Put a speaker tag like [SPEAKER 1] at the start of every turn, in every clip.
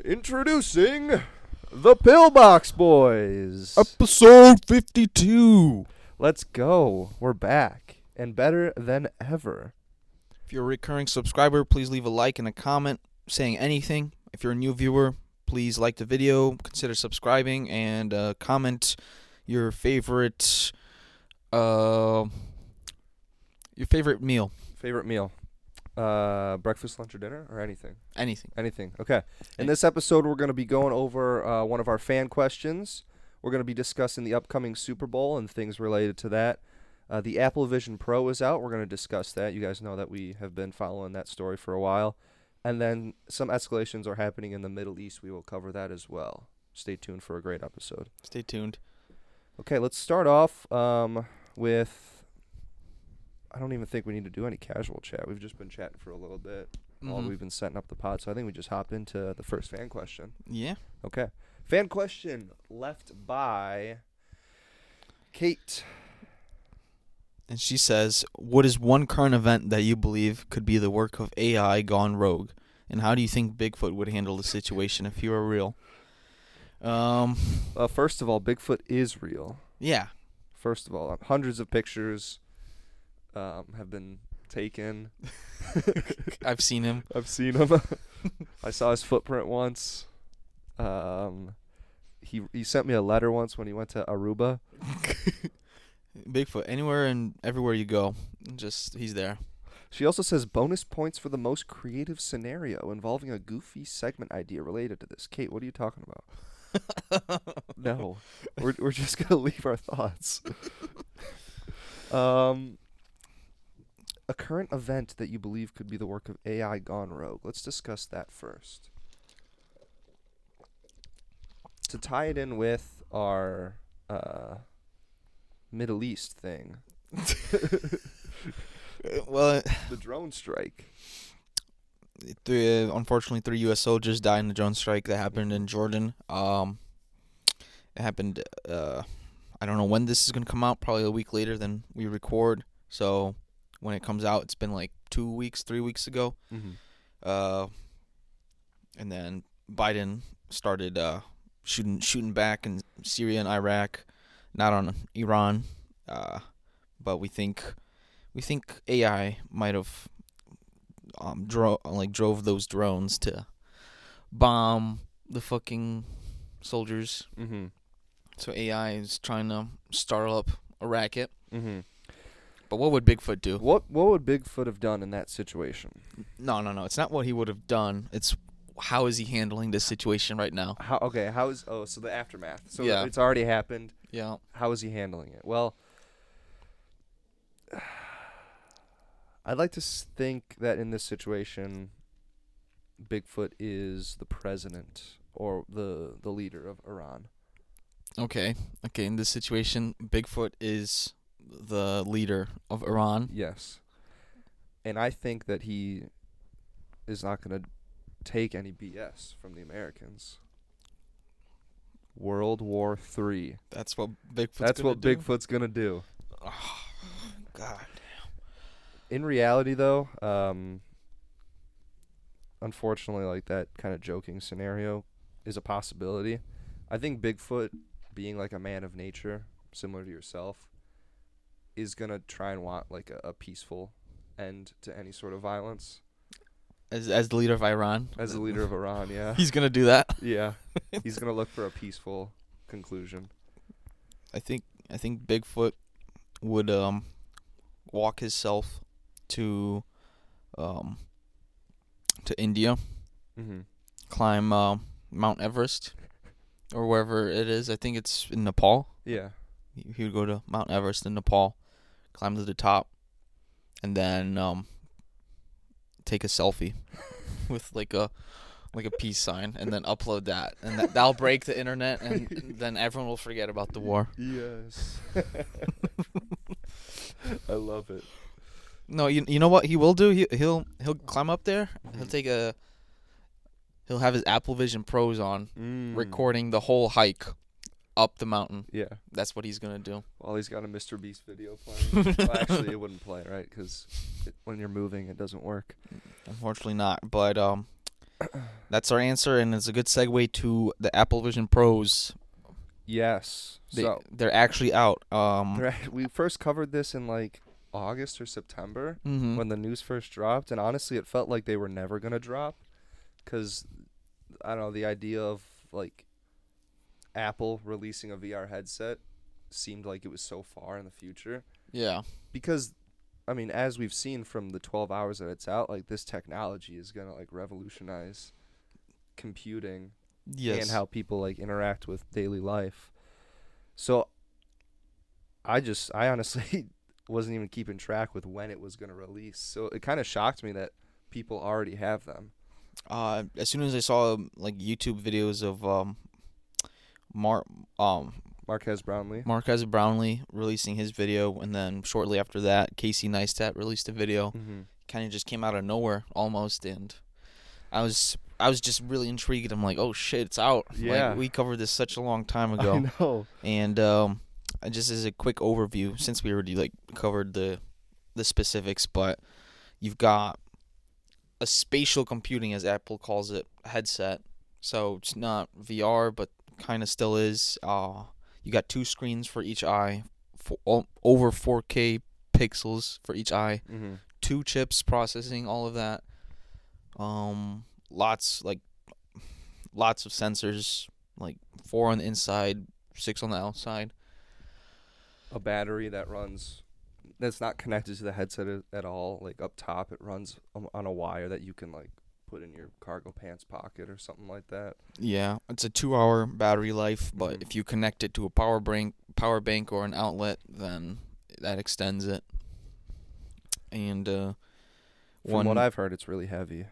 [SPEAKER 1] Introducing the Pillbox Boys.
[SPEAKER 2] Episode 52.
[SPEAKER 1] Let's go. We're back and better than ever.
[SPEAKER 2] If you're a recurring subscriber, please leave a like and a comment saying anything. If you're a new viewer, please like the video, consider subscribing, and comment your favorite meal.
[SPEAKER 1] Favorite meal. Breakfast, lunch, or dinner, or anything?
[SPEAKER 2] Anything.
[SPEAKER 1] Okay. In this episode, we're going to be going over one of our fan questions. We're going to be discussing the upcoming Super Bowl and things related to that. The Apple Vision Pro is out. We're going to discuss that. You guys know that we have been following that story for a while. And then some escalations are happening in the Middle East. We will cover that as well. Stay tuned for a great episode.
[SPEAKER 2] Stay tuned.
[SPEAKER 1] Okay, let's start off with... I don't even think we need to do any casual chat. We've just been chatting for a little bit while we've been setting up the pod. So I think we just hop into the first fan question.
[SPEAKER 2] Yeah.
[SPEAKER 1] Okay. Fan question left by Kate.
[SPEAKER 2] And she says, what is one current event that you believe could be the work of AI gone rogue? And how do you think Bigfoot would handle the situation if he were real?
[SPEAKER 1] First of all, Bigfoot is real.
[SPEAKER 2] Yeah.
[SPEAKER 1] First of all, hundreds of pictures have been taken.
[SPEAKER 2] I've seen him.
[SPEAKER 1] I saw his footprint once. He sent me a letter once when he went to Aruba.
[SPEAKER 2] Bigfoot, anywhere and everywhere you go, he's there.
[SPEAKER 1] She also says bonus points for the most creative scenario involving a goofy segment idea related to this. Kate, what are you talking about? No, we're just gonna leave our thoughts. A current event that you believe could be the work of AI gone rogue. Let's discuss that first. To tie it in with our Middle East thing.
[SPEAKER 2] Well,
[SPEAKER 1] the drone strike.
[SPEAKER 2] Unfortunately, 3 U.S. soldiers died in the drone strike that happened in Jordan. It happened, I don't know when this is going to come out, probably a week later than we record. So when it comes out, it's been like 3 weeks ago. And then Biden started shooting back in Syria and Iraq, not on Iran. But we think AI might have drove those drones to bomb the fucking soldiers. So AI is trying to start up a racket. But what would Bigfoot do?
[SPEAKER 1] What would Bigfoot have done in that situation?
[SPEAKER 2] No. It's not what he would have done. It's how is he handling this situation right now?
[SPEAKER 1] So the aftermath. So
[SPEAKER 2] yeah.
[SPEAKER 1] It's already happened.
[SPEAKER 2] Yeah.
[SPEAKER 1] How is he handling it? Well, I'd like to think that in this situation, Bigfoot is the president or the leader of Iran.
[SPEAKER 2] Okay. In this situation, Bigfoot is the leader of Iran.
[SPEAKER 1] Yes. And I think that he is not going to take any BS from the Americans. World War III.
[SPEAKER 2] That's what Bigfoot's
[SPEAKER 1] going to do.
[SPEAKER 2] Oh, God.
[SPEAKER 1] In reality, though, unfortunately, like that kind of joking scenario is a possibility. I think Bigfoot, being like a man of nature, similar to yourself, is going to try and want like a peaceful end to any sort of violence.
[SPEAKER 2] As the leader of Iran?
[SPEAKER 1] As the leader of Iran, yeah.
[SPEAKER 2] He's going to do that?
[SPEAKER 1] Yeah. He's going to look for a peaceful conclusion.
[SPEAKER 2] I think Bigfoot would walk himself to India, climb Mount Everest or wherever it is. I think it's in Nepal.
[SPEAKER 1] Yeah.
[SPEAKER 2] He would go to Mount Everest in Nepal, climb to the top, and then take a selfie with like a peace sign, and then upload that, and that'll break the internet, and then everyone will forget about the war.
[SPEAKER 1] Yes. I love it.
[SPEAKER 2] No, you know what he will do? He'll climb up there. He'll have his Apple Vision Pros on, recording the whole hike up the mountain.
[SPEAKER 1] Yeah.
[SPEAKER 2] That's what he's gonna do.
[SPEAKER 1] Well, he's got a Mr. Beast video playing. Well, actually, it wouldn't play, right? Because when you're moving, it doesn't work.
[SPEAKER 2] Unfortunately not. But that's our answer, and it's a good segue to the Apple Vision Pros.
[SPEAKER 1] Yes.
[SPEAKER 2] They're actually out.
[SPEAKER 1] We first covered this in like August or September when the news first dropped, and honestly, it felt like they were never gonna drop, because I don't know, the idea of like Apple releasing a VR headset seemed like it was so far in the future.
[SPEAKER 2] Yeah.
[SPEAKER 1] Because, I mean, as we've seen from the 12 hours that it's out, like this technology is gonna like revolutionize computing.
[SPEAKER 2] Yes.
[SPEAKER 1] And how people like interact with daily life. So I honestly wasn't even keeping track with when it was going to release. So it kind of shocked me that people already have them.
[SPEAKER 2] As soon as I saw like YouTube videos of
[SPEAKER 1] Marquez
[SPEAKER 2] Brownlee releasing his video, and then shortly after that Casey Neistat released a video. Kind of just came out of nowhere almost, and I was just really intrigued. I'm like, oh shit, it's out.
[SPEAKER 1] Yeah.
[SPEAKER 2] Like, we covered this such a long time ago.
[SPEAKER 1] I know.
[SPEAKER 2] And just as a quick overview, since we already like covered the specifics, but you've got a spatial computing, as Apple calls it, headset. So it's not VR, but kind of still is. You got 2 screens for each eye, over 4K pixels for each eye, 2 chips processing all of that. Lots of sensors, like 4 on the inside, 6 on the outside.
[SPEAKER 1] A battery that's not connected to the headset at all. Like up top, it runs on a wire that you can like put in your cargo pants pocket or something like that.
[SPEAKER 2] Yeah, it's a 2-hour battery life, but if you connect it to a power bank or an outlet, then that extends it. And
[SPEAKER 1] from what I've heard, it's really heavy.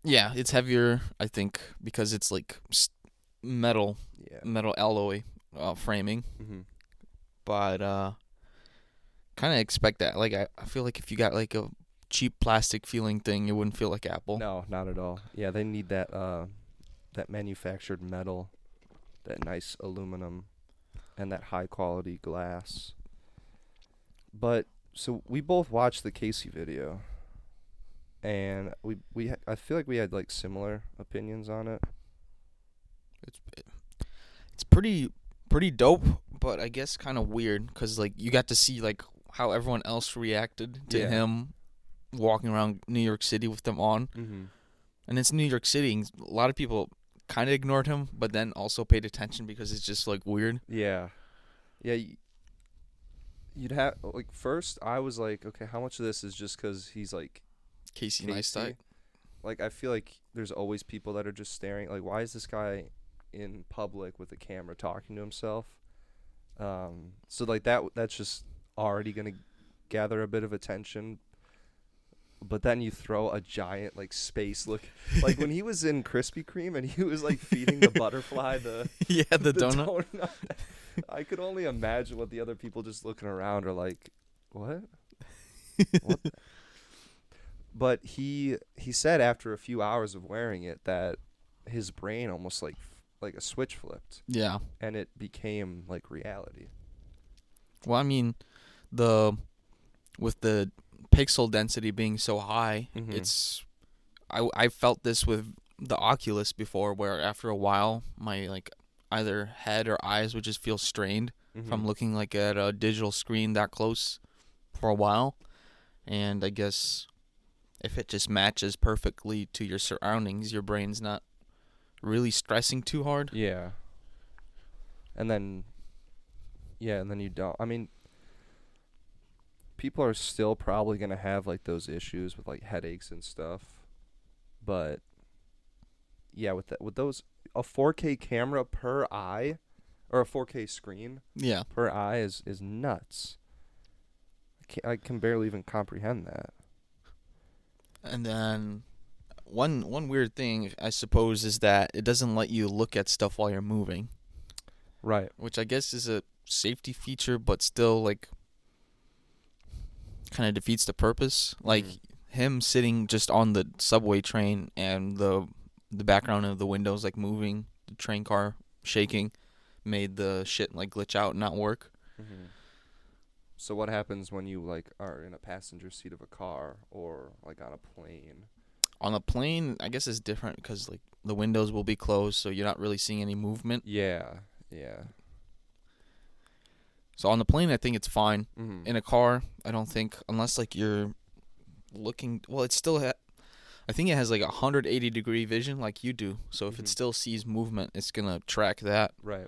[SPEAKER 2] Yeah, it's heavier, I think, because it's like metal alloy framing. But kind of expect that. Like I feel like if you got like a cheap plastic feeling thing, it wouldn't feel like Apple.
[SPEAKER 1] No, not at all. Yeah, they need that manufactured metal, that nice aluminum, and that high quality glass. But so we both watched the Casey video. And I feel like we had like similar opinions on it.
[SPEAKER 2] It's pretty dope, but I guess kind of weird because like you got to see like how everyone else reacted to him walking around New York City with them on. And it's New York City. And a lot of people kind of ignored him, but then also paid attention because it's just like weird.
[SPEAKER 1] Yeah. You'd have like first I was like, okay, how much of this is just because he's like
[SPEAKER 2] Casey Neistat.
[SPEAKER 1] Like I feel like there's always people that are just staring. Like, why is this guy in public with a camera talking to himself? So like that's just already gonna gather a bit of attention. But then you throw a giant like space look, like when he was in Krispy Kreme and he was like feeding the butterfly the
[SPEAKER 2] donut.
[SPEAKER 1] I could only imagine what the other people just looking around are like. What? What? But he said after a few hours of wearing it that his brain almost like a switch flipped.
[SPEAKER 2] Yeah.
[SPEAKER 1] And it became like reality.
[SPEAKER 2] Well, I mean, with the pixel density being so high, it's I felt this with the Oculus before, where after a while my like either head or eyes would just feel strained from looking like at a digital screen that close for a while. And I guess if it just matches perfectly to your surroundings, your brain's not really stressing too hard.
[SPEAKER 1] Yeah. And then you don't. I mean, people are still probably going to have like those issues with like headaches and stuff. But yeah, with those, a 4K camera per eye or a 4K screen per eye is nuts. I can barely even comprehend that.
[SPEAKER 2] And then one weird thing, I suppose, is that it doesn't let you look at stuff while you're moving.
[SPEAKER 1] Right.
[SPEAKER 2] Which I guess is a safety feature, but still, like, kind of defeats the purpose. Like, him sitting just on the subway train and the background of the windows, like, moving, train car shaking made the shit like glitch out and not work.
[SPEAKER 1] Mm-hmm. So what happens when you like are in a passenger seat of a car or like on a plane?
[SPEAKER 2] On a plane, I guess it's different because like the windows will be closed, so you're not really seeing any movement.
[SPEAKER 1] Yeah, yeah.
[SPEAKER 2] So on the plane, I think it's fine.
[SPEAKER 1] Mm-hmm.
[SPEAKER 2] In a car, I don't think, unless like you're looking. Well, it's still. I think it has like 180-degree vision, like you do. So if it still sees movement, it's gonna track that.
[SPEAKER 1] Right.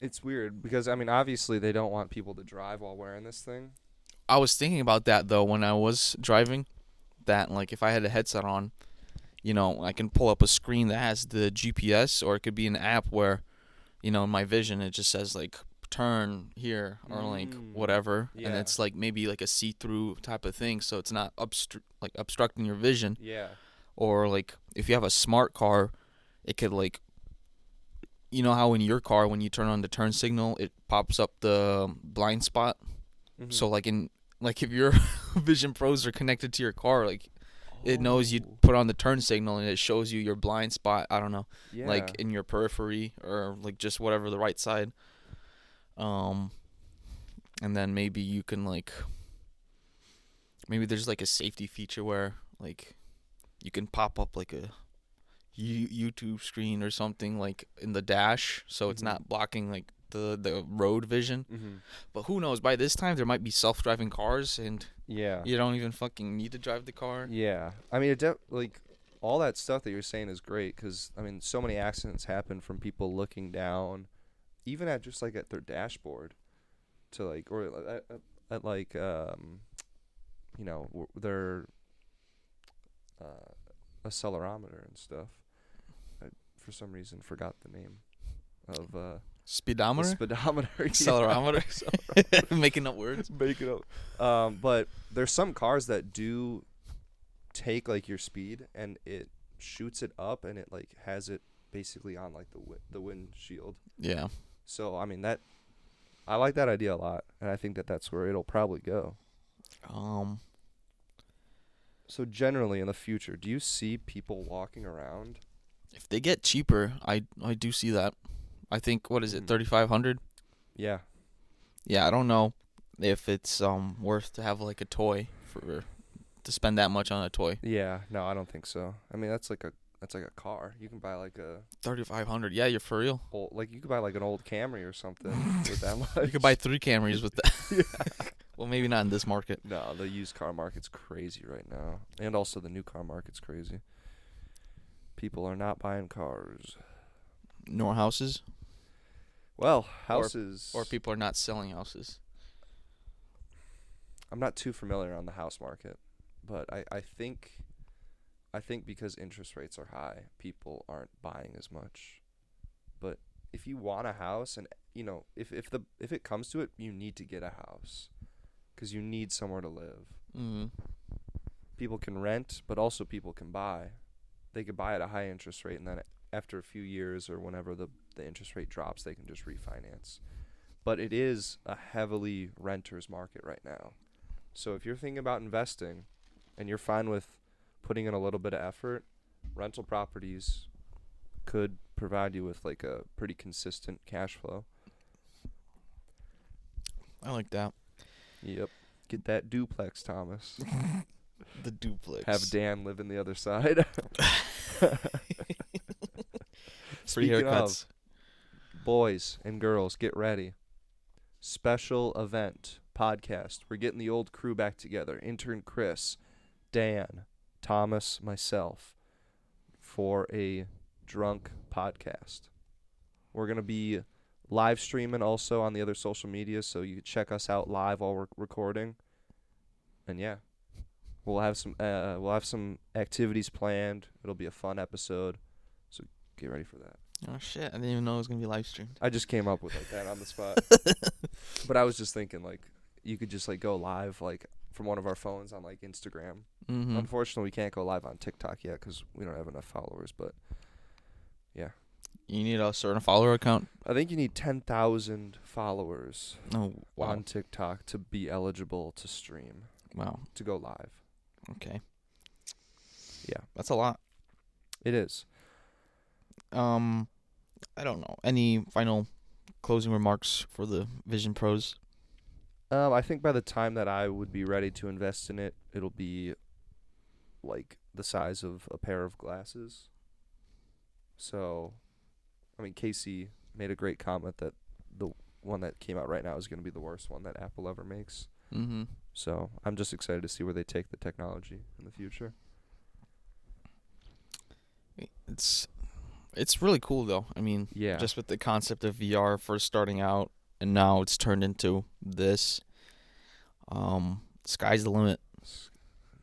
[SPEAKER 1] It's weird because I mean, obviously they don't want people to drive while wearing this thing.
[SPEAKER 2] I was thinking about that though when I was driving. That like if I had a headset on, you know, I can pull up a screen that has the GPS, or it could be an app where, you know, in my vision it just says like turn here or like whatever, and it's like maybe like a see-through type of thing, so it's not obstructing your vision.
[SPEAKER 1] Yeah.
[SPEAKER 2] Or like if you have a smart car, it could like, you know how in your car when you turn on the turn signal, it pops up the blind spot.
[SPEAKER 1] Mm-hmm.
[SPEAKER 2] So like if your Vision Pros are connected to your car, like it knows you put on the turn signal and it shows you your blind spot. I don't know, like in your periphery or like just whatever the right side. And then maybe you can like, maybe there's like a safety feature where like you can pop up like a YouTube screen or something like in the dash, so it's not blocking like the road vision. But who knows, by this time there might be self-driving cars and you don't even fucking need to drive the car.
[SPEAKER 1] I mean, like all that stuff that you're saying is great because I mean so many accidents happen from people looking down, even at just like at their dashboard to like, or at like you know, their accelerometer and stuff. I for some reason forgot the name of
[SPEAKER 2] Speedometer?
[SPEAKER 1] Speedometer.
[SPEAKER 2] Accelerometer. Making up words.
[SPEAKER 1] Making up. But there's some cars that do take like your speed and it shoots it up and it like has it basically on like the windshield.
[SPEAKER 2] Yeah.
[SPEAKER 1] So I mean I like that idea a lot, and I think that that's where it'll probably go. So generally in the future, do you see people walking around?
[SPEAKER 2] If they get cheaper, I do see that. I think, what is it, 3,500?
[SPEAKER 1] Yeah.
[SPEAKER 2] Yeah, I don't know if it's worth to have like a toy to spend that much on a toy.
[SPEAKER 1] Yeah, no, I don't think so. I mean, that's like a car. You can buy like a
[SPEAKER 2] 3,500. Yeah, you're for real.
[SPEAKER 1] Like you could buy like an old Camry or something with that much.
[SPEAKER 2] You could buy 3 Camrys with that. Well, maybe not in this market.
[SPEAKER 1] No, the used car market's crazy right now, and also the new car market's crazy. People are not buying cars.
[SPEAKER 2] Nor houses.
[SPEAKER 1] Well, houses.
[SPEAKER 2] Or people are not selling houses.
[SPEAKER 1] I'm not too familiar on the house market, but I think because interest rates are high, people aren't buying as much. But if you want a house, and you know, if it comes to it, you need to get a house, because you need somewhere to live.
[SPEAKER 2] Mm-hmm.
[SPEAKER 1] People can rent, but also people can buy. They could buy at a high interest rate, and then after a few years or whenever the interest rate drops, they can just refinance. But it is a heavily renter's market right now. So if you're thinking about investing and you're fine with putting in a little bit of effort, rental properties could provide you with like a pretty consistent cash flow.
[SPEAKER 2] I like that.
[SPEAKER 1] Yep. Get that duplex, Thomas.
[SPEAKER 2] The duplex.
[SPEAKER 1] Have Dan live in the other side.
[SPEAKER 2] Free haircuts.
[SPEAKER 1] Boys and girls, get ready. Special event podcast. We're getting the old crew back together. Intern Chris, Dan, Thomas, myself, for a drunk podcast. We're going to be live streaming also on the other social media, so you can check us out live while we're recording. And yeah, we'll have some activities planned. It'll be a fun episode, so get ready for that.
[SPEAKER 2] Oh shit! I didn't even know it was gonna be live streamed.
[SPEAKER 1] I just came up with like that on the spot. But I was just thinking like you could just like go live like from one of our phones on like Instagram.
[SPEAKER 2] Mm-hmm.
[SPEAKER 1] Unfortunately, we can't go live on TikTok yet because we don't have enough followers. But yeah,
[SPEAKER 2] you need a certain follower account.
[SPEAKER 1] I think you need 10,000 followers
[SPEAKER 2] on
[SPEAKER 1] TikTok to be eligible to stream.
[SPEAKER 2] Wow.
[SPEAKER 1] To go live.
[SPEAKER 2] Okay.
[SPEAKER 1] Yeah,
[SPEAKER 2] that's a lot.
[SPEAKER 1] It is.
[SPEAKER 2] I don't know. Any final closing remarks for the Vision Pros?
[SPEAKER 1] I think by the time that I would be ready to invest in it, it'll be like the size of a pair of glasses. So, I mean, Casey made a great comment that the one that came out right now is going to be the worst one that Apple ever makes.
[SPEAKER 2] Mm-hmm.
[SPEAKER 1] So, I'm just excited to see where they take the technology in the future.
[SPEAKER 2] It's really cool though. I mean,
[SPEAKER 1] Yeah.
[SPEAKER 2] just with the concept of VR first starting out, and now it's turned into this. Sky's the limit.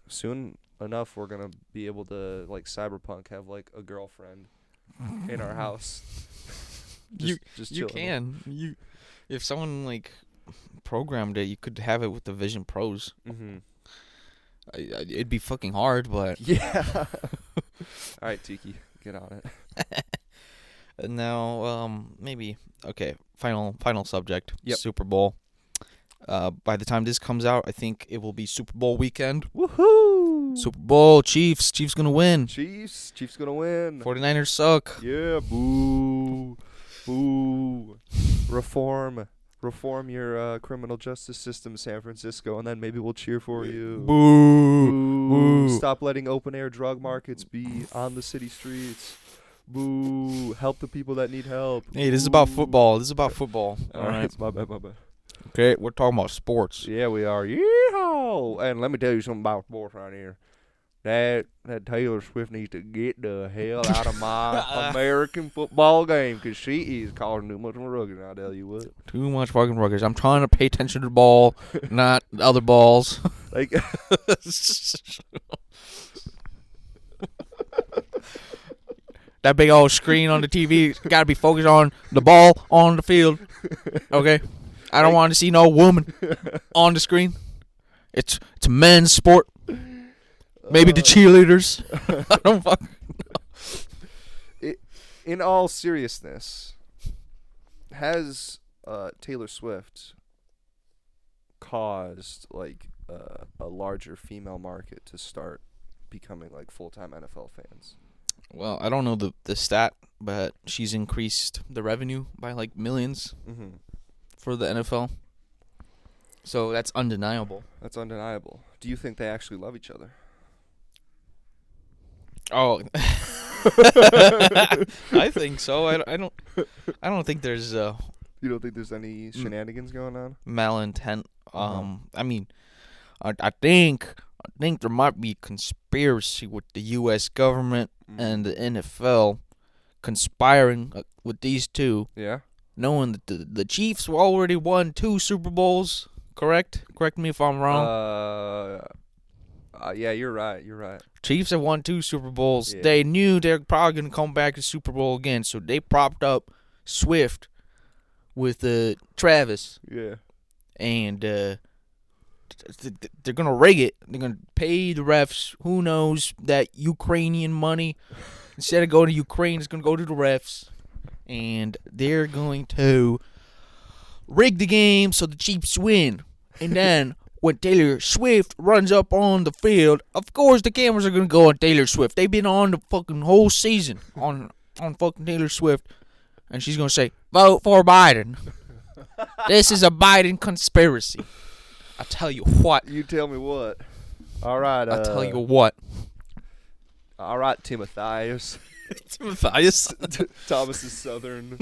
[SPEAKER 1] Soon enough, we're going to be able to, like Cyberpunk, have like a girlfriend in our house.
[SPEAKER 2] You
[SPEAKER 1] chilling.
[SPEAKER 2] can. If someone like programmed it, you could have it with the Vision Pros.
[SPEAKER 1] Mm-hmm.
[SPEAKER 2] It'd be fucking hard, but
[SPEAKER 1] Yeah. All right, Tiki, get on it.
[SPEAKER 2] and now maybe okay. Final subject.
[SPEAKER 1] Yep.
[SPEAKER 2] Super Bowl. By the time this comes out, I think it will be Super Bowl weekend.
[SPEAKER 1] Woohoo!
[SPEAKER 2] Super Bowl, Chiefs gonna win.
[SPEAKER 1] Chiefs gonna win.
[SPEAKER 2] 49ers suck.
[SPEAKER 1] Yeah, boo. Boo. Reform your criminal justice system, San Francisco, and then maybe we'll cheer for you.
[SPEAKER 2] Boo. Boo.
[SPEAKER 1] Stop letting open-air drug markets be on the city streets. Boo. Help the people that need help.
[SPEAKER 2] Hey, this is about football. All right.
[SPEAKER 1] It's my bad.
[SPEAKER 2] Okay, we're talking about sports.
[SPEAKER 1] Yeah, we are. Yeehaw! And let me tell you something about sports right here. That Taylor Swift needs to get the hell out of my American football game, because she is causing too much ruckus, I'll tell you what.
[SPEAKER 2] Too much fucking ruckus. I'm trying to pay attention to the ball, not other balls.
[SPEAKER 1] Like,
[SPEAKER 2] that big old screen on the TV got to be focused on the ball on the field. Okay? I don't want to see no woman on the screen. It's a men's sport. Maybe the cheerleaders. I don't fucking know.
[SPEAKER 1] In all seriousness, has Taylor Swift caused like a larger female market to start becoming like full-time NFL fans?
[SPEAKER 2] Well, I don't know the stat, but she's increased the revenue by like millions for the NFL. So that's undeniable.
[SPEAKER 1] That's undeniable. Do you think they actually love each other?
[SPEAKER 2] Oh, I think so. I don't think there's
[SPEAKER 1] You don't think there's any shenanigans going on?
[SPEAKER 2] malintent. I mean, I think there might be conspiracy with the U.S. government and the NFL conspiring with these two.
[SPEAKER 1] Yeah.
[SPEAKER 2] Knowing that the Chiefs already won 2 Super Bowls. Correct? Correct me if I'm wrong.
[SPEAKER 1] Yeah, you're right.
[SPEAKER 2] Chiefs have won 2 Super Bowls.
[SPEAKER 1] Yeah.
[SPEAKER 2] They knew they're probably going to come back to Super Bowl again, so they propped up Swift with Travis.
[SPEAKER 1] Yeah.
[SPEAKER 2] And they're going to rig it. They're going to pay the refs. Who knows that Ukrainian money, instead of going to Ukraine, it's going to go to the refs. And they're going to rig the game so the Chiefs win. And then when Taylor Swift runs up on the field, of course the cameras are going to go on Taylor Swift. They've been on the fucking whole season on fucking Taylor Swift. And she's going to say, vote for Biden. This is a Biden conspiracy. I tell you what.
[SPEAKER 1] You tell me what. All right.
[SPEAKER 2] I tell you what.
[SPEAKER 1] All right, Timotheus.
[SPEAKER 2] Matthias.
[SPEAKER 1] Thomas's southern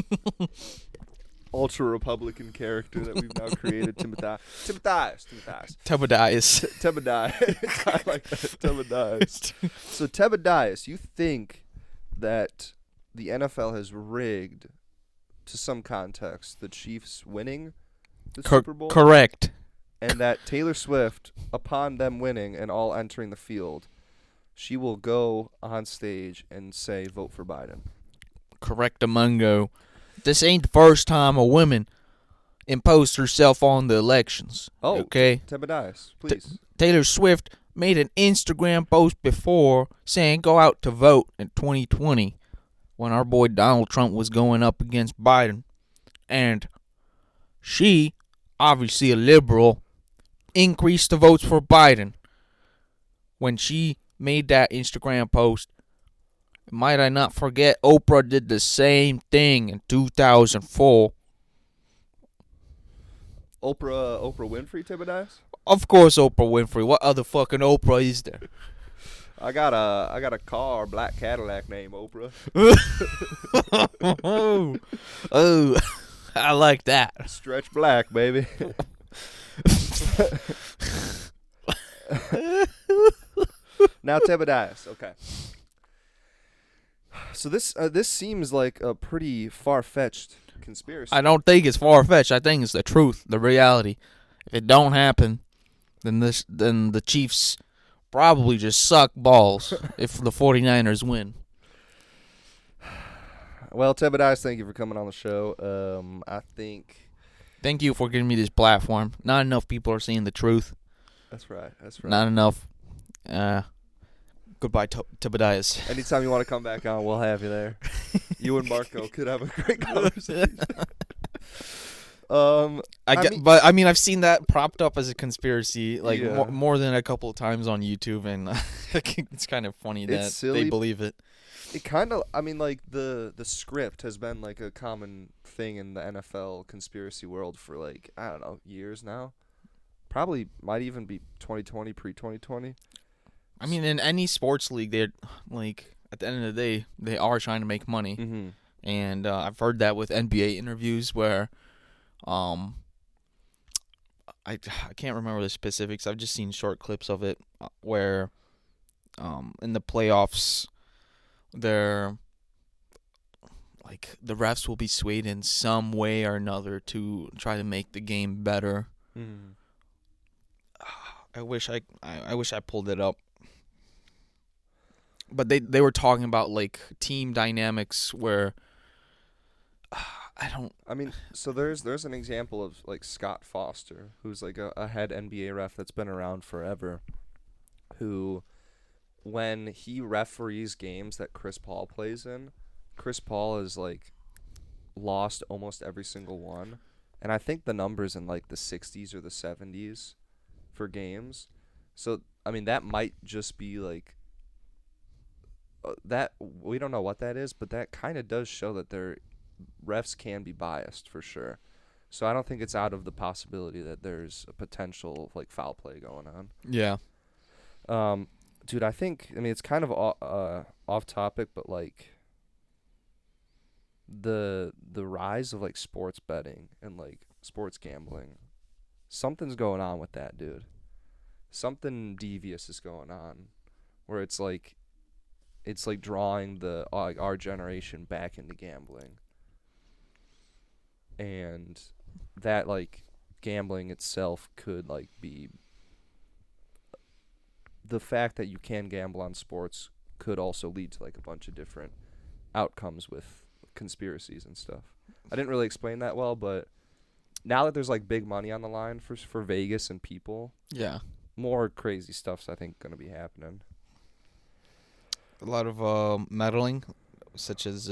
[SPEAKER 1] ultra-Republican character that we've now created. Timotheus.
[SPEAKER 2] Tebbedius.
[SPEAKER 1] Tebbedius. I like that. Tebbedius. So, Tebbedius, you think that the NFL has rigged, to some context, the Chiefs winning the Super Bowl?
[SPEAKER 2] Correct.
[SPEAKER 1] And that Taylor Swift, upon them winning and all entering the field, she will go on stage and say, vote for Biden.
[SPEAKER 2] Correctamungo. This ain't the first time a woman imposed herself on the elections.
[SPEAKER 1] Oh,
[SPEAKER 2] okay?
[SPEAKER 1] Tebbedius, please.
[SPEAKER 2] Taylor Swift made an Instagram post before saying go out to vote in 2020 when our boy Donald Trump was going up against Biden. And she, obviously a liberal, increased the votes for Biden when she made that Instagram post. Might I not forget, Oprah did the same thing in 2004.
[SPEAKER 1] Oprah Winfrey, Tebbedius?
[SPEAKER 2] Of course, Oprah Winfrey. What other fucking Oprah is there?
[SPEAKER 1] I got a car, black Cadillac named Oprah.
[SPEAKER 2] Oh, I like that.
[SPEAKER 1] Stretch black, baby. Now Tebbedius, okay. So this seems like a pretty far-fetched conspiracy.
[SPEAKER 2] I don't think it's far-fetched. I think it's the truth, the reality. If it don't happen, then the Chiefs probably just suck balls if the 49ers win.
[SPEAKER 1] Well, Tebbedius, thank you for coming on the show. I think...
[SPEAKER 2] Thank you for giving me this platform. Not enough people are seeing the truth.
[SPEAKER 1] That's right.
[SPEAKER 2] Not enough. Goodbye, Tebbedius.
[SPEAKER 1] Anytime you want to come back on, we'll have you there. You and Marco could have a great conversation.
[SPEAKER 2] But I've seen that propped up as a conspiracy
[SPEAKER 1] Yeah.
[SPEAKER 2] more than a couple of times on YouTube, and it's kind of funny that
[SPEAKER 1] silly.
[SPEAKER 2] they believe it.
[SPEAKER 1] It kind of, like the script has been like a common thing in the NFL conspiracy world for like, I don't know, years now. Probably might even be 2020, pre-2020.
[SPEAKER 2] I mean, in any sports league, they're like, at the end of the day, they are trying to make money.
[SPEAKER 1] Mm-hmm.
[SPEAKER 2] And I've heard that with NBA interviews where, I can't remember the specifics. I've just seen short clips of it where, in the playoffs, they're like the refs will be swayed in some way or another to try to make the game better.
[SPEAKER 1] Mm-hmm.
[SPEAKER 2] I wish I pulled it up. But they were talking about like team dynamics where
[SPEAKER 1] So there's an example of like Scott Foster, who's like a head NBA ref that's been around forever, who when he referees games that Chris Paul plays in, Chris Paul has like lost almost every single one, and I think the number's in like the 60s or the 70s for games. So that might just be like that. We don't know what that is, but that kind of does show that their refs can be biased for sure. So I don't think it's out of the possibility that there's a potential like foul play going on.
[SPEAKER 2] yeah.
[SPEAKER 1] Dude, I think it's kind of off topic, but like the rise of like sports betting and like sports gambling, something's going on with that, dude. Something devious is going on, where it's like drawing the our generation back into gambling, and that like gambling itself could like be the fact that you can gamble on sports could also lead to like a bunch of different outcomes with conspiracies and stuff. I didn't really explain that well, but now that there's like big money on the line for Vegas and people,
[SPEAKER 2] Yeah.
[SPEAKER 1] more crazy stuff's I think gonna be happening.
[SPEAKER 2] A lot of meddling, such as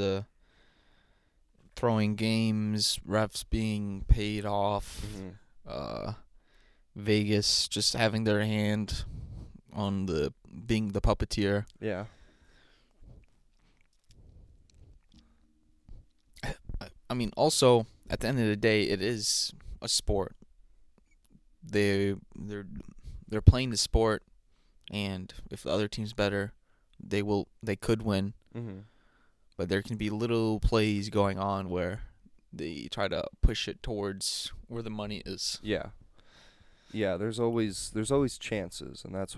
[SPEAKER 2] throwing games, refs being paid off, Vegas just having their hand on being the puppeteer.
[SPEAKER 1] Yeah.
[SPEAKER 2] I mean, also at the end of the day, it is a sport. They're playing the sport, and if the other team's better, they could win.
[SPEAKER 1] Mm-hmm.
[SPEAKER 2] But there can be little plays going on where they try to push it towards where the money is.
[SPEAKER 1] Yeah. Yeah, there's always chances, and that's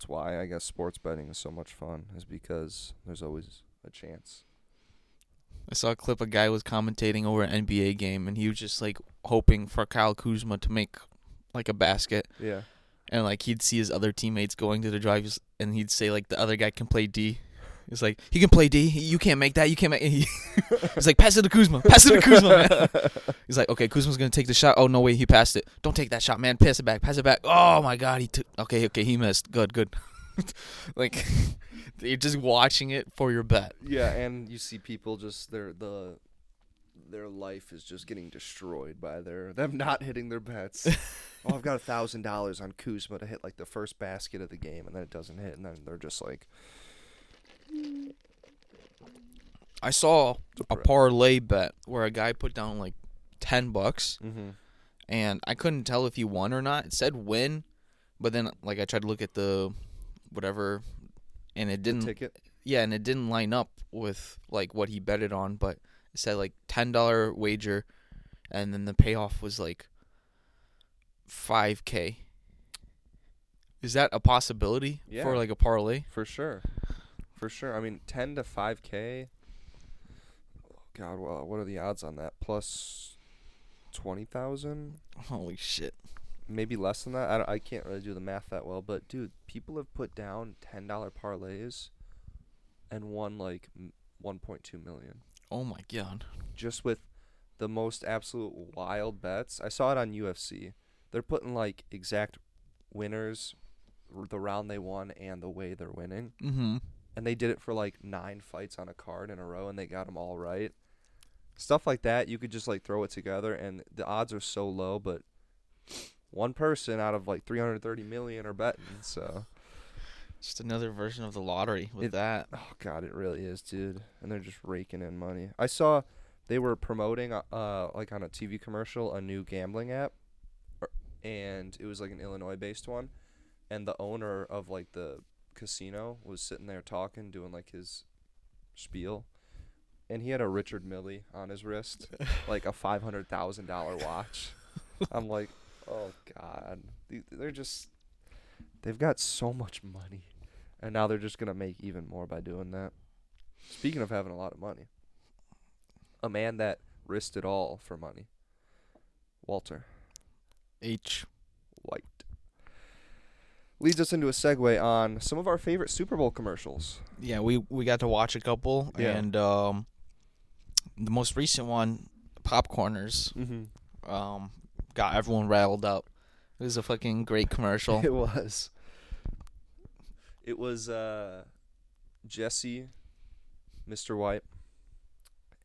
[SPEAKER 1] why I guess sports betting is so much fun, is because there's always a chance.
[SPEAKER 2] I saw a clip, a guy was commentating over an NBA game, and he was just like hoping for Kyle Kuzma to make like a basket.
[SPEAKER 1] Yeah.
[SPEAKER 2] And like he'd see his other teammates going to the drives, and he'd say like the other guy can play D. He's like, he can play D. You can't make that. You can't make. He's like, pass it to Kuzma. Pass it to Kuzma, man. He's like, okay, Kuzma's gonna take the shot. Oh no, wait, he passed it. Don't take that shot, man. Pass it back. Pass it back. Oh my God, he took. Okay, he missed. Good. Like, you're just watching it for your bet.
[SPEAKER 1] Yeah, and you see people just their life is just getting destroyed by them not hitting their bets. Oh, I've got $1,000 on Kuzma to hit like the first basket of the game, and then it doesn't hit, and then they're just like,
[SPEAKER 2] I saw a
[SPEAKER 1] Right.
[SPEAKER 2] parlay bet where a guy put down like $10,
[SPEAKER 1] Mm-hmm.
[SPEAKER 2] and I couldn't tell if he won or not. It said win, but then like I tried to look at the whatever, and it
[SPEAKER 1] The
[SPEAKER 2] didn't.
[SPEAKER 1] ticket.
[SPEAKER 2] Yeah, and it didn't line up with like what he betted on, but it said like $10 wager, and then the payoff was like $5K. Is that a possibility
[SPEAKER 1] Yeah.
[SPEAKER 2] for like a parlay?
[SPEAKER 1] For sure. For sure. I mean, 10 to 5K. God, well, what are the odds on that? Plus 20,000?
[SPEAKER 2] Holy shit.
[SPEAKER 1] Maybe less than that. I can't really do the math that well, but dude, people have put down $10 parlays and won like 1.2 million
[SPEAKER 2] Oh my god.
[SPEAKER 1] just with the most absolute wild bets. I saw it on UFC. They're putting like exact winners, the round they won and the way they're winning.
[SPEAKER 2] Mm-hmm.
[SPEAKER 1] And they did it for like 9 fights on a card in a row, and they got them all right. Stuff like that, you could just like throw it together, and the odds are so low, but one person out of like 330 million are betting. So,
[SPEAKER 2] Just another version of the lottery with that.
[SPEAKER 1] oh god, it really is, dude. And they're just raking in money. I saw they were promoting like on a TV commercial a new gambling app, and it was like an Illinois-based one, and the owner of like the casino was sitting there talking, doing like his spiel, and he had a Richard Mille on his wrist, like a $500,000 watch. I'm like, oh god, they've got so much money, and now they're just gonna make even more by doing that. Speaking of having a lot of money, a man that risked it all for money, Walter
[SPEAKER 2] H.
[SPEAKER 1] White, leads us into a segue on some of our favorite Super Bowl commercials.
[SPEAKER 2] Yeah, we got to watch a couple,
[SPEAKER 1] Yeah.
[SPEAKER 2] and the most recent one, Popcorners,
[SPEAKER 1] Mm-hmm.
[SPEAKER 2] got everyone rattled up. It was a fucking great commercial.
[SPEAKER 1] It was. It was Jesse, Mr. White,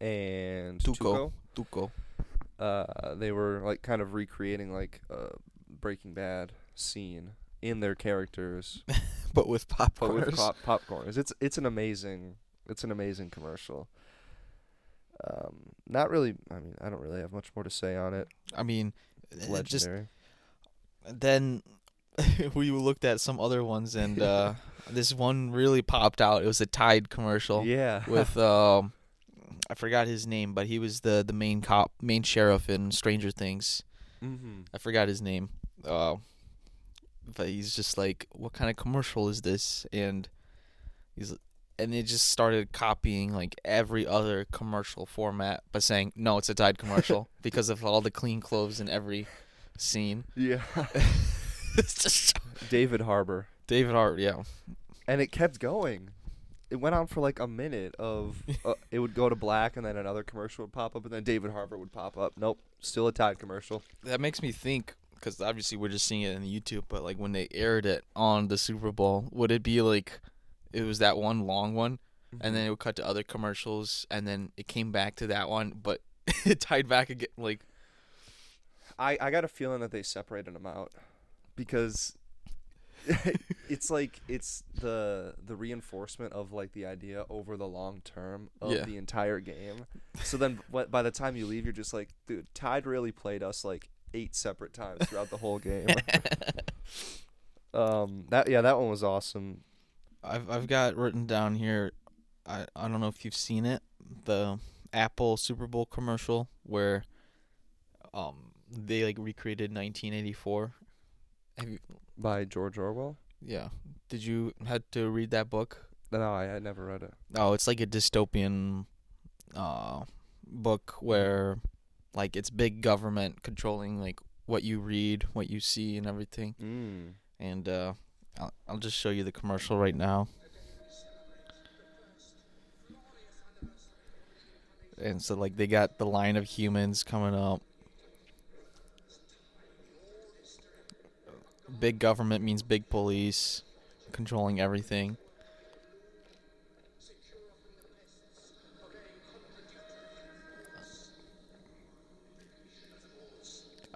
[SPEAKER 1] and
[SPEAKER 2] Tuco.
[SPEAKER 1] Tuco. They were like kind of recreating like a Breaking Bad scene in their characters,
[SPEAKER 2] But with
[SPEAKER 1] but
[SPEAKER 2] popcorners.
[SPEAKER 1] with popcorners. It's an amazing commercial. Not really. I mean, I don't really have much more to say on it.
[SPEAKER 2] I mean,
[SPEAKER 1] It's
[SPEAKER 2] it just
[SPEAKER 1] legendary.
[SPEAKER 2] then we looked at some other ones, and this one really popped out. It was a Tide commercial
[SPEAKER 1] Yeah.
[SPEAKER 2] with I forgot his name, but he was the main sheriff in Stranger Things.
[SPEAKER 1] Mm-hmm.
[SPEAKER 2] I forgot his name. But he's just like, what kind of commercial is this? And it just started copying like every other commercial format, but saying no, it's a Tide commercial because of all the clean clothes in every scene.
[SPEAKER 1] Yeah.
[SPEAKER 2] It's just
[SPEAKER 1] David Harbour.
[SPEAKER 2] David Hart, yeah.
[SPEAKER 1] And it kept going. It went on for like a minute of it would go to black, and then another commercial would pop up, and then David Harbour would pop up. Nope, still a Tide commercial.
[SPEAKER 2] That makes me think, because obviously we're just seeing it in YouTube, but like when they aired it on the Super Bowl, would it be like it was that one long one, and then it would cut to other commercials, and then it came back to that one, but it tied back again? Like,
[SPEAKER 1] I got a feeling that they separated them out because it's like it's the reinforcement of like the idea over the long term of
[SPEAKER 2] Yeah.
[SPEAKER 1] the entire game. So then by the time you leave, you're just like, dude, Tide really played us like 8 separate times throughout the whole game. That one was awesome.
[SPEAKER 2] I've got written down here, I don't know if you've seen it, the Apple Super Bowl commercial where they like recreated 1984. Have you?
[SPEAKER 1] By George Orwell.
[SPEAKER 2] Yeah. Did you had to read that book?
[SPEAKER 1] No, I never read it.
[SPEAKER 2] Oh, it's like a dystopian book where like it's big government controlling like what you read, what you see, and everything. And I'll just show you the commercial right now. And so like they got the line of humans coming up. Big government means big police controlling everything.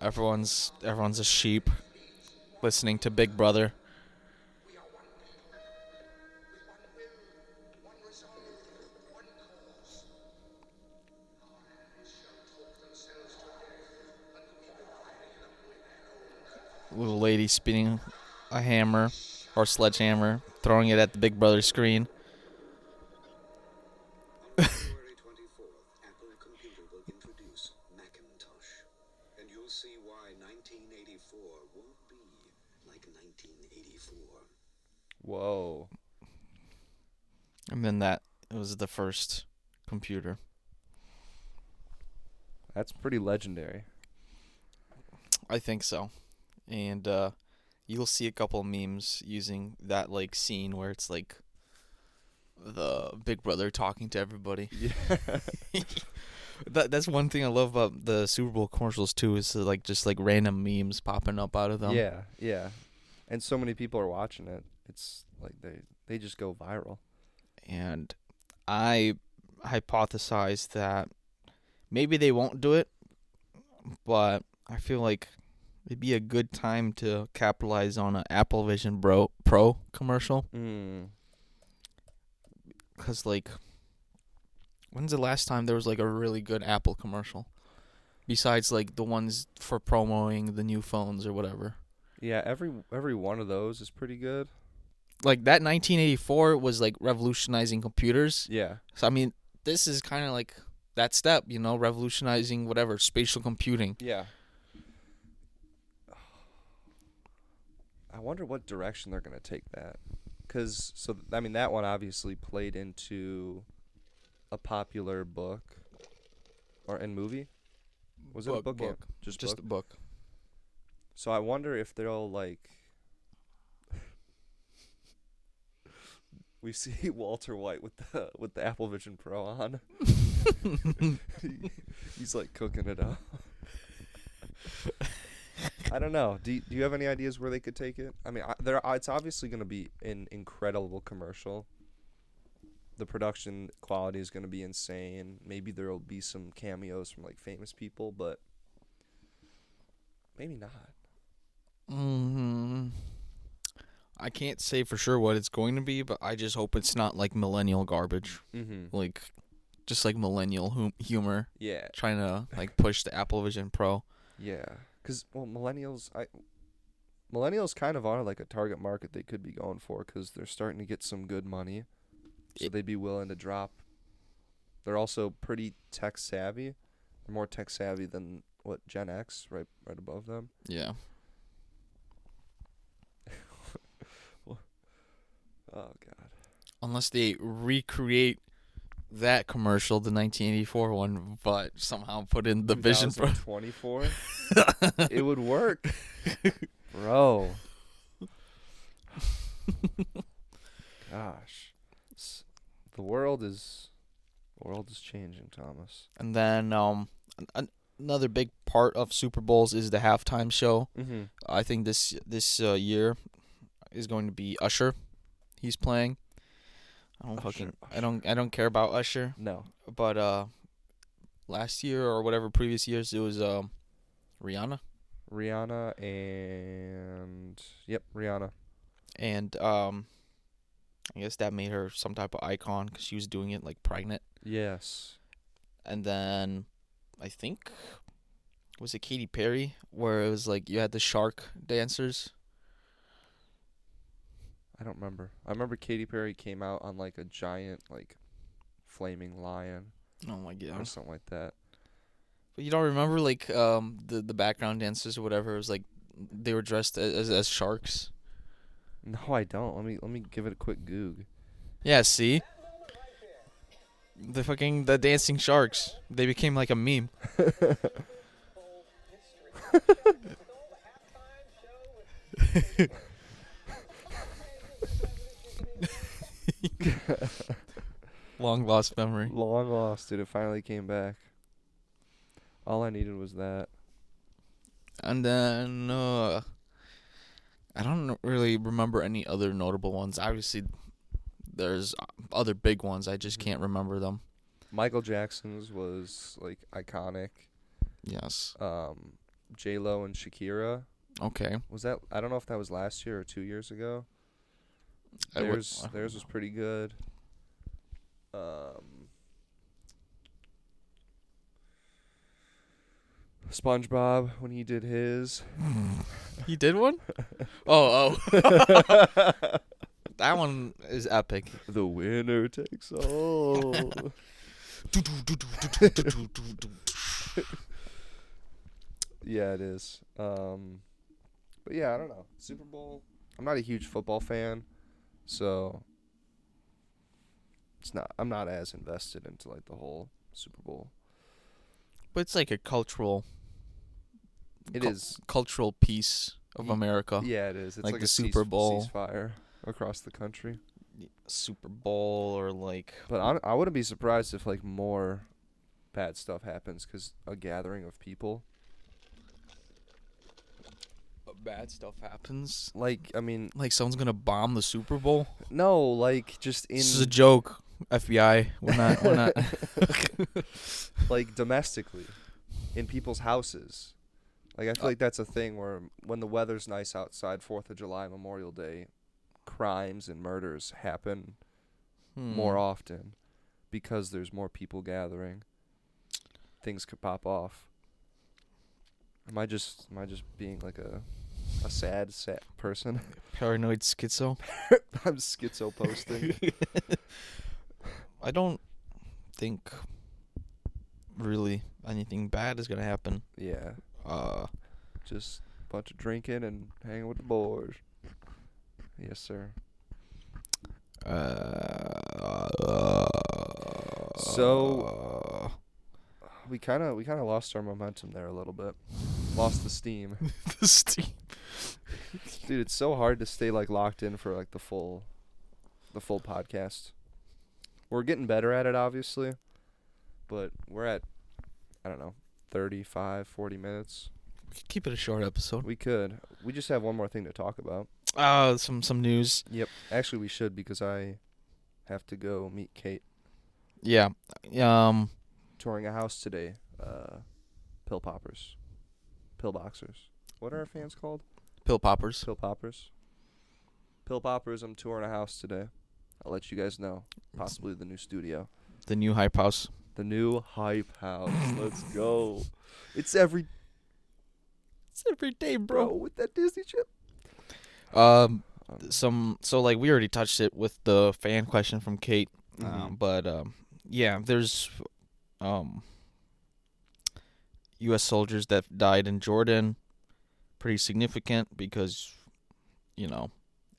[SPEAKER 2] Everyone's a sheep listening to Big Brother. little lady spinning a hammer or sledgehammer, throwing it at the Big Brother screen.
[SPEAKER 3] On February 24th, Apple Computer will introduce Macintosh, and you'll see why 1984 won't be like 1984.
[SPEAKER 1] Whoa.
[SPEAKER 2] And then that was the first computer.
[SPEAKER 1] That's pretty legendary.
[SPEAKER 2] I think so. And you'll see a couple of memes using that like scene where it's like the Big Brother talking to everybody.
[SPEAKER 1] Yeah.
[SPEAKER 2] That's one thing I love about the Super Bowl commercials too, is like just like random memes popping up out of them.
[SPEAKER 1] Yeah. And so many people are watching it. It's like they just go viral.
[SPEAKER 2] And I hypothesize that maybe they won't do it, but I feel like it'd be a good time to capitalize on an Apple Vision Pro commercial. Because, like, when's the last time there was, like, a really good Apple commercial? Besides, like, the ones for promoting the new phones or whatever.
[SPEAKER 1] Yeah, every one of those is pretty good.
[SPEAKER 2] Like, that 1984 was, like, revolutionizing computers.
[SPEAKER 1] Yeah.
[SPEAKER 2] So, I mean, this is kind of like that step, you know, revolutionizing whatever, spatial computing.
[SPEAKER 1] Yeah. I wonder what direction they're going to take that. I mean, that one obviously played into a popular book and movie. Was it a book?
[SPEAKER 2] Book. Just
[SPEAKER 1] book?
[SPEAKER 2] a book.
[SPEAKER 1] So I wonder if they'll, like... We see Walter White with the Apple Vision Pro on. He's like cooking it up. I don't know. Do you have any ideas where they could take it? I mean, it's obviously going to be an incredible commercial. The production quality is going to be insane. Maybe there will be some cameos from like famous people, but maybe not.
[SPEAKER 2] I can't say for sure what it's going to be, but I just hope it's not like millennial garbage.
[SPEAKER 1] Mm-hmm.
[SPEAKER 2] Like, just like millennial humor.
[SPEAKER 1] Yeah.
[SPEAKER 2] Trying to like push the Apple Vision Pro.
[SPEAKER 1] Yeah. Because, well, millennials kind of are like a target market they could be going for because they're starting to get some good money. So they'd be willing to drop. They're also pretty tech savvy. They're more tech savvy than what Gen X, right above them.
[SPEAKER 2] Yeah.
[SPEAKER 1] Oh God.
[SPEAKER 2] Unless they recreate that commercial, the 1984 one, but somehow put in the Vision Pro.
[SPEAKER 1] 2024. It would work, bro. Gosh, the world is changing, Thomas.
[SPEAKER 2] And then another big part of Super Bowls is the halftime show.
[SPEAKER 1] Mm-hmm.
[SPEAKER 2] I think this year is going to be Usher. He's playing. I don't care about Usher.
[SPEAKER 1] No.
[SPEAKER 2] But last year or whatever previous years it was Rihanna.
[SPEAKER 1] Rihanna and Rihanna.
[SPEAKER 2] And I guess that made her some type of icon because she was doing it like pregnant.
[SPEAKER 1] Yes.
[SPEAKER 2] And then I think was it Katy Perry where it was like you had the shark dancers.
[SPEAKER 1] I don't remember. I remember Katy Perry came out on like a giant like flaming lion.
[SPEAKER 2] Oh my god.
[SPEAKER 1] Or something like that.
[SPEAKER 2] But you don't remember like the background dancers or whatever? It was like they were dressed as sharks.
[SPEAKER 1] No, I don't. Let me give it a quick goog.
[SPEAKER 2] Yeah, see? The dancing sharks. They became like a meme. Long lost memory.
[SPEAKER 1] Long lost, dude. It finally came back. All I needed was that.
[SPEAKER 2] And then I don't really remember any other notable ones. Obviously, there's other big ones. I just can't remember them.
[SPEAKER 1] Michael Jackson's was like iconic.
[SPEAKER 2] Yes.
[SPEAKER 1] J-Lo and Shakira.
[SPEAKER 2] Okay.
[SPEAKER 1] Was that? I don't know if that was last year or 2 years ago. Theirs was pretty good. SpongeBob when he did his.
[SPEAKER 2] He did one? Oh. That one is epic.
[SPEAKER 1] The winner takes all. Yeah, it is. But yeah, I don't know. Super Bowl. I'm not a huge football fan, so I'm not as invested into like the whole Super Bowl.
[SPEAKER 2] But it's like a cultural.
[SPEAKER 1] It is
[SPEAKER 2] cultural piece of America.
[SPEAKER 1] Yeah, it is. It's
[SPEAKER 2] like
[SPEAKER 1] like
[SPEAKER 2] the
[SPEAKER 1] a
[SPEAKER 2] Super Bowl.
[SPEAKER 1] ceasefire across the country.
[SPEAKER 2] Super Bowl or like.
[SPEAKER 1] But I wouldn't be surprised if like more bad stuff happens because a gathering of people.
[SPEAKER 2] Bad stuff happens.
[SPEAKER 1] Like, I mean,
[SPEAKER 2] like someone's gonna bomb the Super Bowl.
[SPEAKER 1] No, like just in.
[SPEAKER 2] This is a joke, FBI. We're not.
[SPEAKER 1] Like domestically, in people's houses. Like I feel like that's a thing where when the weather's nice outside, 4th of July, Memorial Day, crimes and murders happen more often because there's more people gathering. Things could pop off. Am I just being like a sad person?
[SPEAKER 2] Paranoid schizo.
[SPEAKER 1] I'm schizo posting.
[SPEAKER 2] I don't think really anything bad is gonna happen.
[SPEAKER 1] Yeah. Just a bunch of drinking and hanging with the boys. Yes, sir. So we kind of lost our momentum there a little bit. Lost the steam.
[SPEAKER 2] The steam.
[SPEAKER 1] Dude, it's so hard to stay like locked in for like the full podcast. We're getting better at it, obviously, but we're at, I don't know, 35, 40 minutes.
[SPEAKER 2] We could keep it a short episode.
[SPEAKER 1] We could. We just have one more thing to talk about.
[SPEAKER 2] Some news.
[SPEAKER 1] Yep. Actually, we should because I have to go meet Kate.
[SPEAKER 2] Yeah.
[SPEAKER 1] Touring a house today. Pill poppers. Pill boxers. What are our fans called?
[SPEAKER 2] Pill poppers.
[SPEAKER 1] Pill poppers. Pill poppers. I'm touring a house today. I'll let you guys know. Possibly the new studio.
[SPEAKER 2] The new hype house.
[SPEAKER 1] The new hype house. Let's go. It's every
[SPEAKER 2] day,
[SPEAKER 1] bro, with that Disney chip.
[SPEAKER 2] So like we already touched it with the fan question from Kate. But yeah, there's U.S. soldiers that died in Jordan. Pretty significant because, you know,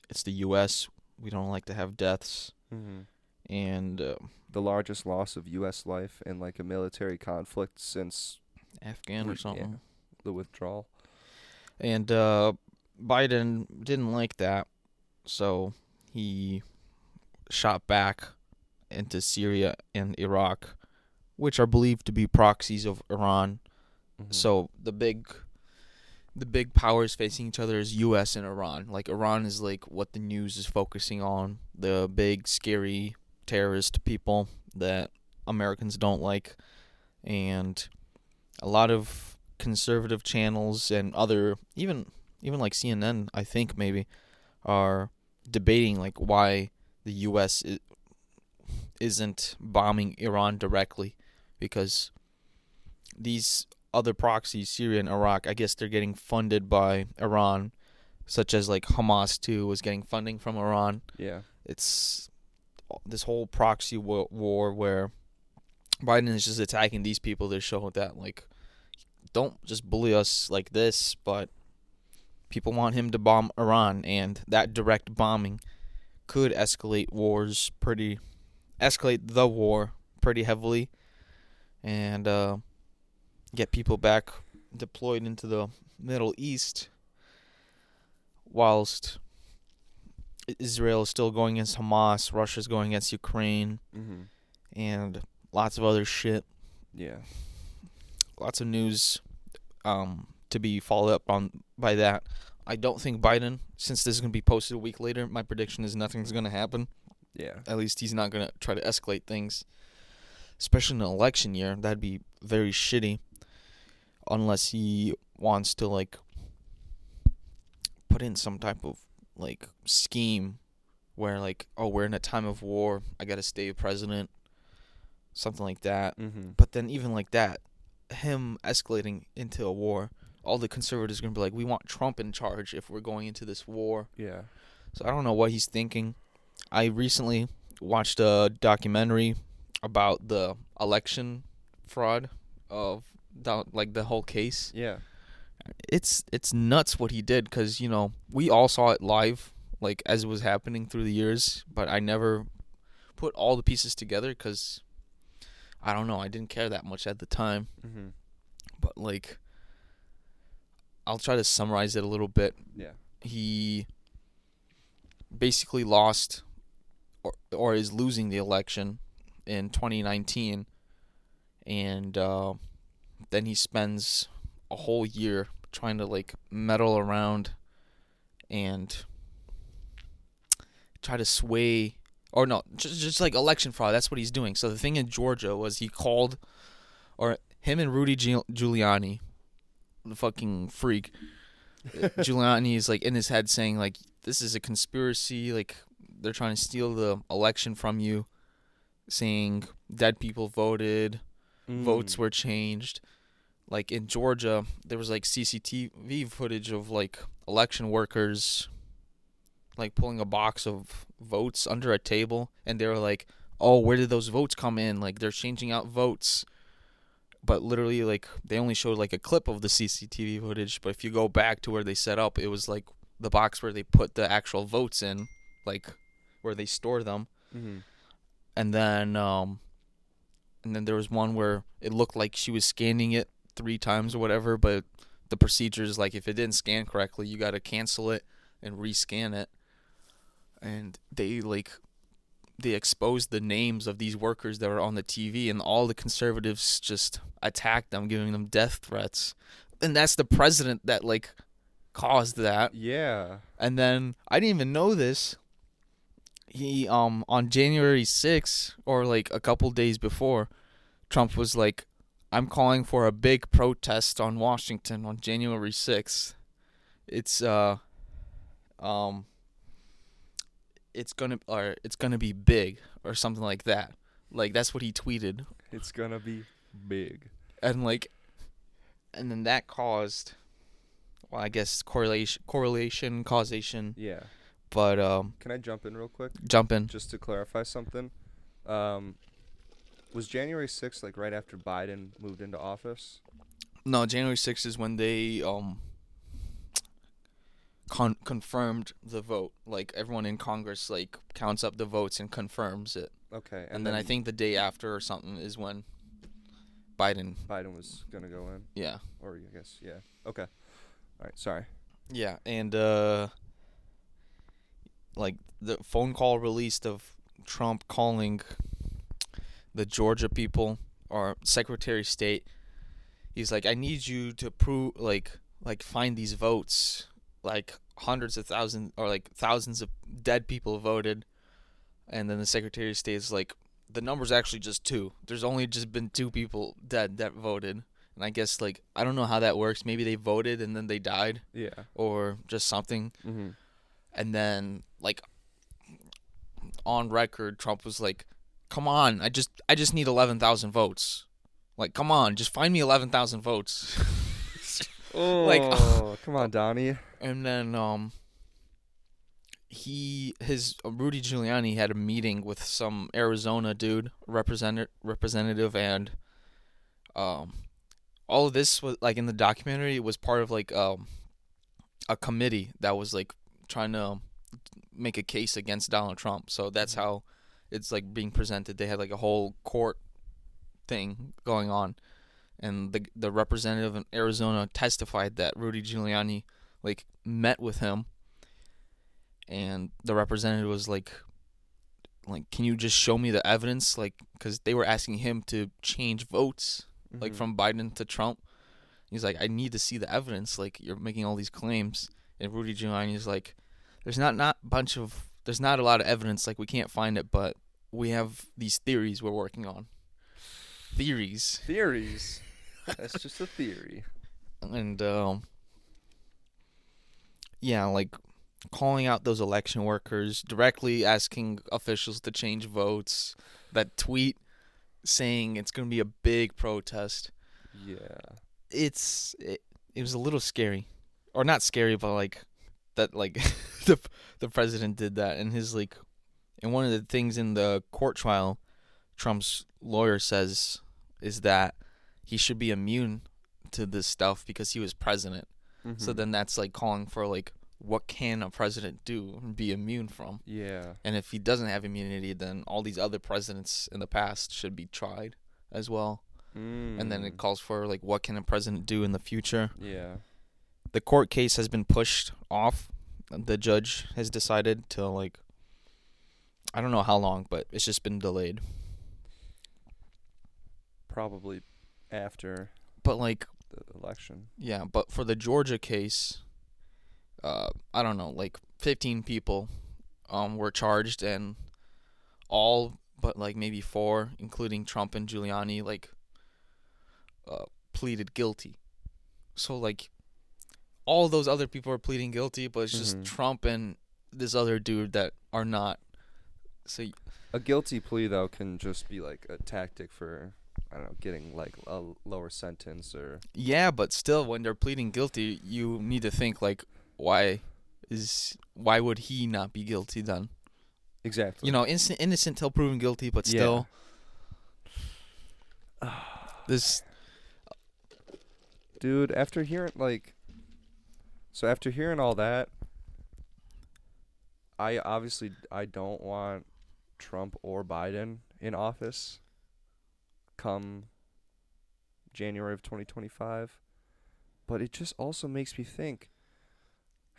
[SPEAKER 2] it's the U.S. We don't like to have deaths. And
[SPEAKER 1] the largest loss of U.S. life in like a military conflict since
[SPEAKER 2] Afghan or something.
[SPEAKER 1] Yeah, the withdrawal.
[SPEAKER 2] And Biden didn't like that, so he shot back into Syria and Iraq, which are believed to be proxies of Iran. So the big powers facing each other is U.S. and Iran. Like Iran is like what the news is focusing on, the big scary terrorist people that Americans don't like, and a lot of conservative channels and other even like CNN, I think maybe, are debating like why the U.S. isn't bombing Iran directly, because these other proxies, Syria and Iraq, I guess they're getting funded by Iran, such as like Hamas too was getting funding from Iran.
[SPEAKER 1] Yeah.
[SPEAKER 2] It's this whole proxy war where Biden is just attacking these people to show that like don't just bully us like this, but people want him to bomb Iran, and that direct bombing could escalate the war pretty heavily, and get people back deployed into the Middle East, whilst Israel is still going against Hamas, Russia's going against Ukraine, and lots of other shit.
[SPEAKER 1] Yeah.
[SPEAKER 2] Lots of news to be followed up on by that. I don't think Biden, since this is going to be posted a week later, my prediction is nothing's going to happen.
[SPEAKER 1] Yeah.
[SPEAKER 2] At least he's not going to try to escalate things, especially in an election year. That'd be very shitty, unless he wants to like put in some type of like scheme where like, oh, we're in a time of war, I got to stay president, something like that. But then even like that, him escalating into a war all the conservatives are going to be like, we want Trump in charge if we're going into this war.
[SPEAKER 1] Yeah.
[SPEAKER 2] So I don't know what he's thinking. I recently watched a documentary about the election fraud of the whole case.
[SPEAKER 1] Yeah.
[SPEAKER 2] It's nuts what he did, because, you know, we all saw it live, like, as it was happening through the years, but I never put all the pieces together because, I don't know, I didn't care that much at the time.
[SPEAKER 1] Mm-hmm.
[SPEAKER 2] But, like, I'll try to summarize it a little bit.
[SPEAKER 1] Yeah.
[SPEAKER 2] He basically lost or is losing the election in 2019, and then he spends a whole year trying to, like, meddle around and try to sway, or no, just like election fraud. That's what he's doing. So the thing in Georgia was he called, or him and Rudy Giuliani, the fucking freak, Giuliani is, like, in his head saying, like, this is a conspiracy, like, they're trying to steal the election from you, saying dead people voted, votes were changed. Like, in Georgia, there was, like, CCTV footage of, like, election workers, like, pulling a box of votes under a table, and they were like, oh, where did those votes come in? Like, they're changing out votes. But literally, like, they only showed, like, a clip of the CCTV footage, but if you go back to where they set up, it was, like, the box where they put the actual votes in, like, where they store them.
[SPEAKER 1] Mm-hmm.
[SPEAKER 2] And then there was one where it looked like she was scanning it 3 times or whatever, but the procedure is, like, if it didn't scan correctly, you got to cancel it and rescan it. And they exposed the names of these workers that were on the TV, and all the conservatives just attacked them, giving them death threats. And that's the president that, like, caused that.
[SPEAKER 1] Yeah.
[SPEAKER 2] And then I didn't even know this. He on January 6th, or, like, a couple days before, Trump was like, I'm calling for a big protest on Washington on January 6th. It's gonna be big, or something like that. Like, that's what he tweeted.
[SPEAKER 1] It's gonna be big.
[SPEAKER 2] And, like, and then that caused, well, I guess correlation, causation.
[SPEAKER 1] Yeah.
[SPEAKER 2] But
[SPEAKER 1] Can I jump in real quick?
[SPEAKER 2] Jump in.
[SPEAKER 1] Just to clarify something. Was January 6th, like, right after Biden moved into office?
[SPEAKER 2] No, January 6th is when they confirmed the vote. Like, everyone in Congress, like, counts up the votes and confirms it.
[SPEAKER 1] Okay.
[SPEAKER 2] And then I think the day after or something is when Biden
[SPEAKER 1] was gonna go in.
[SPEAKER 2] Yeah.
[SPEAKER 1] Or I guess, yeah. Okay. All right. Sorry.
[SPEAKER 2] Yeah, and like, the phone call released of Trump calling the Georgia people, or Secretary of State. He's like, I need you to prove, like find these votes. Like, hundreds of thousands, or, like, thousands of dead people voted. And then the Secretary of State is like, the number's actually just 2. There's only just been 2 people dead that voted. And I guess, like, I don't know how that works. Maybe they voted and then they died.
[SPEAKER 1] Yeah.
[SPEAKER 2] Or just something.
[SPEAKER 1] Mm-hmm.
[SPEAKER 2] And then, like, on record, Trump was like, come on, I just need 11,000 votes. Like, come on, just find me 11,000 votes.
[SPEAKER 1] Oh,
[SPEAKER 2] like,
[SPEAKER 1] come on, Donnie.
[SPEAKER 2] And then Rudy Giuliani had a meeting with some Arizona dude, representative, and all of this was, like, in the documentary, it was part of, like, a committee that was, like, trying to make a case against Donald Trump. So that's how it's, like, being presented. They had, like, a whole court thing going on, and the representative in Arizona testified that Rudy Giuliani, like, met with him, and the representative was like, can you just show me the evidence? Like, because they were asking him to change votes, like, from Biden to Trump. He's like, I need to see the evidence. Like, you're making all these claims. And Rudy Giuliani is like, there's not a lot of evidence. Like, we can't find it, but we have these theories we're working on. Theories.
[SPEAKER 1] That's just a theory.
[SPEAKER 2] And yeah, like, calling out those election workers, directly asking officials to change votes. That tweet saying it's going to be a big protest.
[SPEAKER 1] Yeah.
[SPEAKER 2] It's it was a little scary, or not scary, but like that like the president did that, and his like, and one of the things in the court trial, Trump's lawyer says is that he should be immune to this stuff because he was president.
[SPEAKER 1] Mm-hmm.
[SPEAKER 2] So then that's like calling for like, what can a president do and be immune from?
[SPEAKER 1] Yeah.
[SPEAKER 2] And if he doesn't have immunity, then all these other presidents in the past should be tried as well. And then it calls for like, what can a president do in the future?
[SPEAKER 1] Yeah.
[SPEAKER 2] The court case has been pushed off. The judge has decided to like, I don't know how long, but it's just been delayed.
[SPEAKER 1] Probably after
[SPEAKER 2] But like,
[SPEAKER 1] the election.
[SPEAKER 2] yeah, but for the Georgia case, I don't know, like 15 people were charged, and all but like maybe 4, including Trump and Giuliani, like pleaded guilty. So like all those other people are pleading guilty, but it's just Trump and this other dude that are not. So
[SPEAKER 1] a guilty plea though can just be like a tactic for, I don't know, getting like a lower sentence or.
[SPEAKER 2] yeah, but still, when they're pleading guilty, you need to think like, why would he not be guilty then?
[SPEAKER 1] Exactly.
[SPEAKER 2] You know, innocent till proven guilty, but still, this.
[SPEAKER 1] Dude, after hearing all that, I don't want Trump or Biden in office come January of 2025. But it just also makes me think,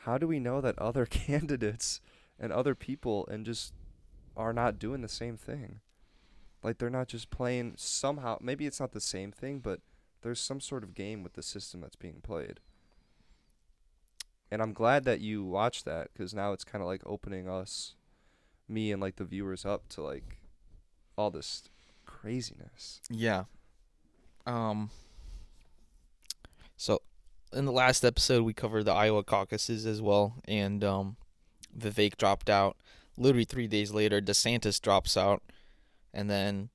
[SPEAKER 1] how do we know that other candidates and other people and just are not doing the same thing? Like, they're not just playing somehow. Maybe it's not the same thing, but there's some sort of game with the system that's being played. And I'm glad that you watched that, because now it's kind of like opening me and like the viewers up to like all this craziness.
[SPEAKER 2] Yeah. So in the last episode we covered the Iowa caucuses as well, and Vivek dropped out. Literally 3 days later, DeSantis drops out, and then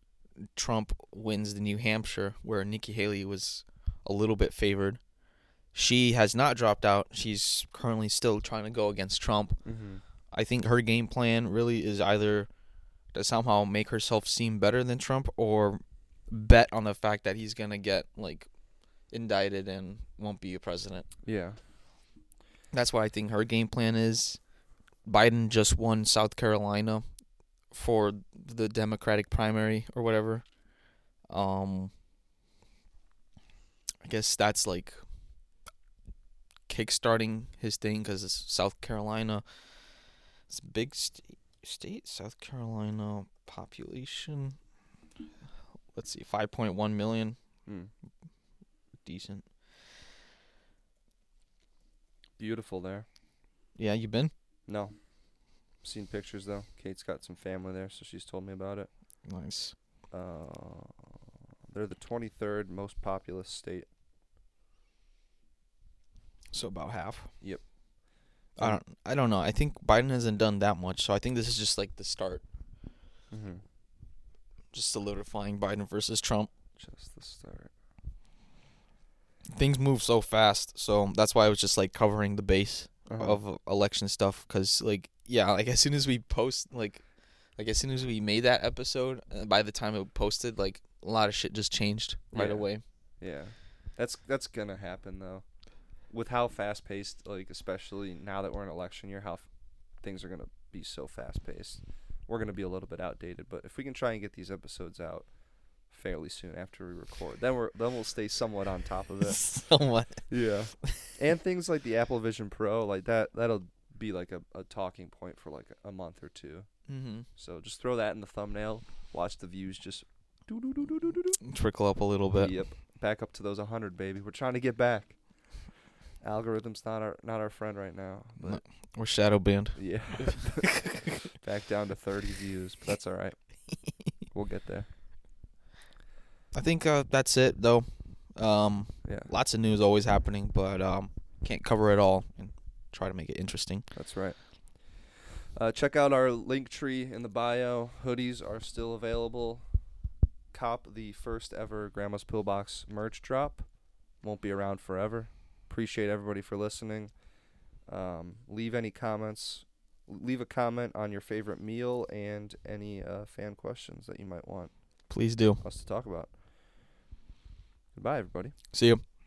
[SPEAKER 2] Trump wins the New Hampshire, where Nikki Haley was a little bit favored. She has not dropped out. She's currently still trying to go against Trump.
[SPEAKER 1] Mm-hmm.
[SPEAKER 2] I think her game plan really is either to somehow make herself seem better than Trump, or bet on the fact that he's going to get like indicted and won't be a president.
[SPEAKER 1] Yeah.
[SPEAKER 2] That's what I think her game plan is. Biden just won South Carolina for the Democratic primary or whatever. I guess that's like kickstarting his thing, because it's South Carolina. It's a big state. South Carolina population. Let's see, 5.1 million. Decent.
[SPEAKER 1] Beautiful there.
[SPEAKER 2] Yeah, you been?
[SPEAKER 1] No. Seen pictures though. Kate's got some family there, so she's told me about it.
[SPEAKER 2] Nice.
[SPEAKER 1] They're the 23rd most populous state.
[SPEAKER 2] So about half.
[SPEAKER 1] Yep.
[SPEAKER 2] I don't know. I think Biden hasn't done that much, so I think this is just like the start.
[SPEAKER 1] Mm-hmm.
[SPEAKER 2] Just solidifying Biden versus Trump.
[SPEAKER 1] Just the start.
[SPEAKER 2] Things move so fast, so that's why I was just like covering the base of election stuff, because like, yeah, like as soon as we post, like as soon as we made that episode, by the time it posted, like a lot of shit just changed right away.
[SPEAKER 1] Yeah, that's gonna happen though, with how fast paced, like especially now that we're in election year, how things are gonna be so fast paced. We're gonna be a little bit outdated, but if we can try and get these episodes out fairly soon after we record, then we'll stay somewhat on top of it.
[SPEAKER 2] Somewhat.
[SPEAKER 1] Yeah. And things like the Apple Vision Pro, like that'll be like a talking point for like a month or two.
[SPEAKER 2] Mm-hmm.
[SPEAKER 1] So just throw that in the thumbnail. Watch the views just
[SPEAKER 2] trickle up a little bit.
[SPEAKER 1] Yep. Back up to those 100, baby. We're trying to get back. Algorithm's not our friend right now. But
[SPEAKER 2] No, we're shadow banned.
[SPEAKER 1] yeah. Back down to 30 views, but that's all right. We'll get there.
[SPEAKER 2] I think that's it, though.
[SPEAKER 1] Yeah.
[SPEAKER 2] Lots of news always happening, but can't cover it all and try to make it interesting.
[SPEAKER 1] That's right. Check out our link tree in the bio. Hoodies are still available. Cop the first ever Grandma's Pillbox merch drop. Won't be around forever. appreciate everybody for listening. Leave any comments. Leave a comment on your favorite meal and any fan questions that you might want
[SPEAKER 2] Please do.
[SPEAKER 1] us to talk about. Goodbye, everybody.
[SPEAKER 2] See you.